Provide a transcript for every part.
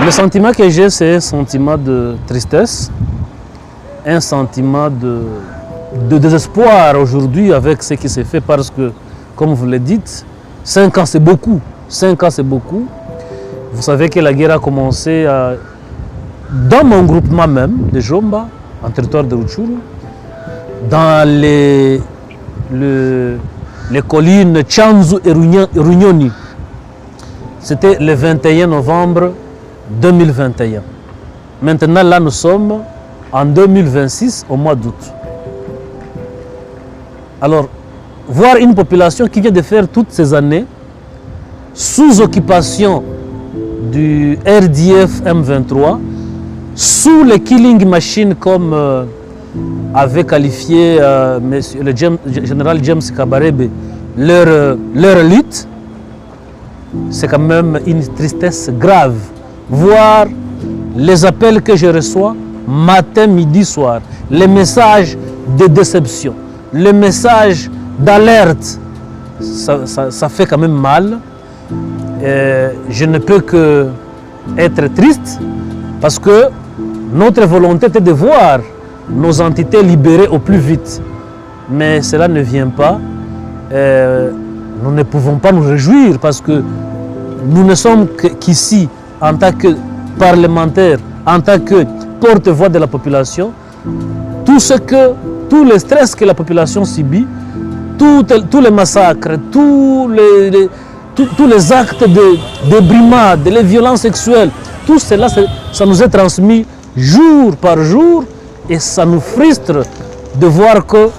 Le sentiment que j'ai, c'est un sentiment de tristesse, un sentiment de désespoir aujourd'hui avec ce qui s'est fait parce que, comme vous le dites, 5 ans c'est beaucoup. 5 ans c'est beaucoup. Vous savez que la guerre a commencé dans mon groupement même, de Jomba, en territoire de Rutshuru, dans les collines Tchanzu et Runyoni. C'était le 21 novembre 2021. Maintenant, là, nous sommes en 2026, au mois d'août. Alors, voir une population qui vient de faire toutes ces années sous occupation du RDF M23, sous les killing machines comme avait qualifié le général James Kabarebe leur lutte, c'est quand même une tristesse grave. Voir les appels que je reçois matin, midi, soir, les messages de déception, les messages d'alerte, ça fait quand même mal. Je ne peux que être triste parce que notre volonté était de voir nos entités libérées au plus vite. Mais cela ne vient pas. Nous ne pouvons pas nous réjouir parce que nous ne sommes qu'ici en tant que parlementaires, en tant que porte-voix de la population. Tout le stress que la population subit, tous les massacres, tous les actes de brimade, les violences sexuelles, tout cela, ça nous est transmis jour par jour et ça nous frustre de voir que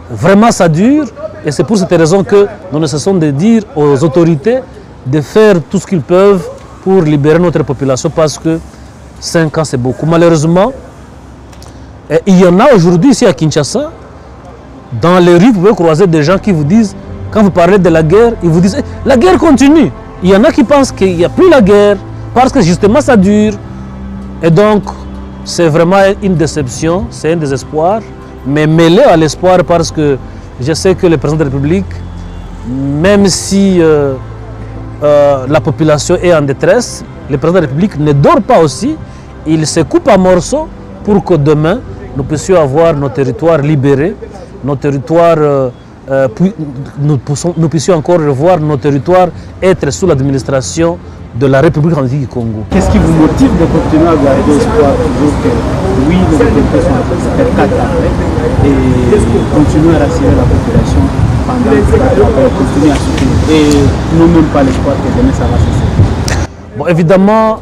vraiment ça dure. Et c'est pour cette raison que nous ne cessons de dire aux autorités de faire tout ce qu'ils peuvent pour libérer notre population parce que 5 ans c'est beaucoup. Malheureusement, il y en a aujourd'hui ici à Kinshasa, dans les rues, vous pouvez croiser des gens qui vous disent, quand vous parlez de la guerre, ils vous disent la guerre continue. Il y en a qui pensent qu'il n'y a plus la guerre parce que justement ça dure. Et donc, c'est vraiment une déception, c'est un désespoir, mais mêlé à l'espoir parce que je sais que le président de la République, même si la population est en détresse, le président de la République ne dort pas aussi, il se coupe en morceaux pour que demain, nous puissions avoir nos territoires libérés, nos territoires, nous puissions encore revoir nos territoires être sous l'administration de la République démocratique du Congo. Qu'est-ce qui vous motive de continuer à garder espoir toujours que oui, nos autorités sont à 4 après et continuer à rassurer la population pendant que continuer à soutenir et nous même pas l'espoir que demain ça va cesser? Bon, évidemment,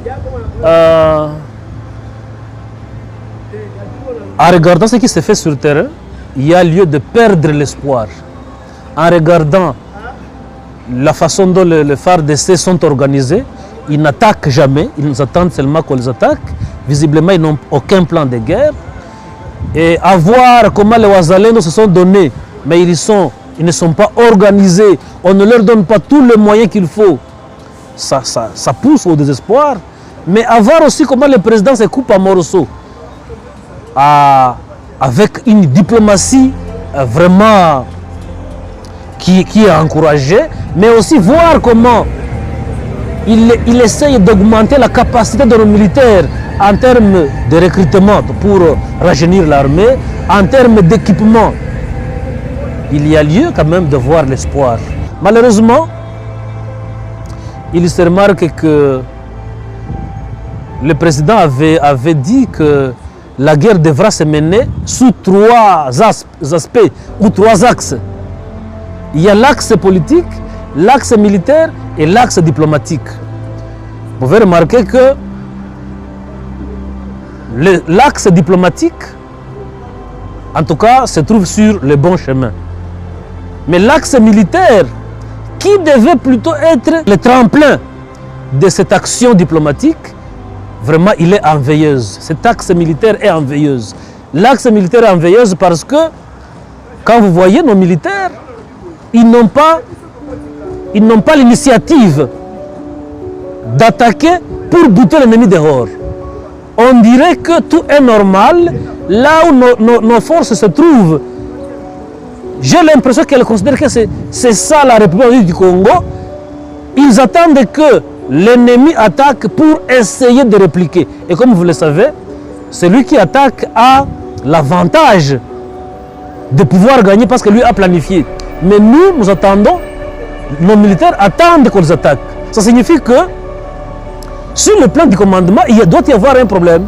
en regardant ce qui se fait sur le terrain, il y a lieu de perdre l'espoir. En regardant la façon dont les FARDC sont organisés, ils n'attaquent jamais, ils nous attendent seulement qu'on les attaque. Visiblement, ils n'ont aucun plan de guerre. Et à voir comment les Ouazalendo se sont donnés, mais ils ne sont pas organisés, on ne leur donne pas tous les moyens qu'il faut. Ça pousse au désespoir. Mais à voir aussi comment le président se coupe en morceaux. Avec une diplomatie vraiment qui est encouragée, mais aussi voir comment il essaye d'augmenter la capacité de nos militaires en termes de recrutement pour rajeunir l'armée, en termes d'équipement. Il y a lieu quand même de voir l'espoir. Malheureusement, il se remarque que le président avait dit que la guerre devra se mener sous 3 aspects ou 3 axes. Il y a l'axe politique, l'axe militaire et l'axe diplomatique. Vous pouvez remarquer que l'axe diplomatique, en tout cas, se trouve sur le bon chemin. Mais l'axe militaire, qui devait plutôt être le tremplin de cette action diplomatique, vraiment, il est en veilleuse. Cet axe militaire est en veilleuse. L'axe militaire est en veilleuse parce que, quand vous voyez nos militaires, ils n'ont pas l'initiative d'attaquer pour buter l'ennemi dehors. On dirait que tout est normal là où nos forces se trouvent. J'ai l'impression qu'elles considèrent que c'est ça la République du Congo. Ils attendent que l'ennemi attaque pour essayer de répliquer. Et comme vous le savez, celui qui attaque a l'avantage de pouvoir gagner parce que lui a planifié. Mais nous attendons, nos militaires attendent qu'on les attaque. Ça signifie que sur le plan du commandement, il doit y avoir un problème.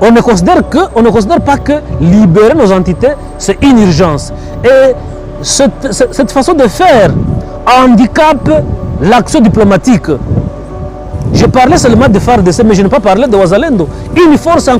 On ne considère pas que libérer nos entités, c'est une urgence. Et cette façon de faire handicape l'action diplomatique. Je parlais seulement de FARDC, mais je n'ai pas parlé de Wazalendo. Une force en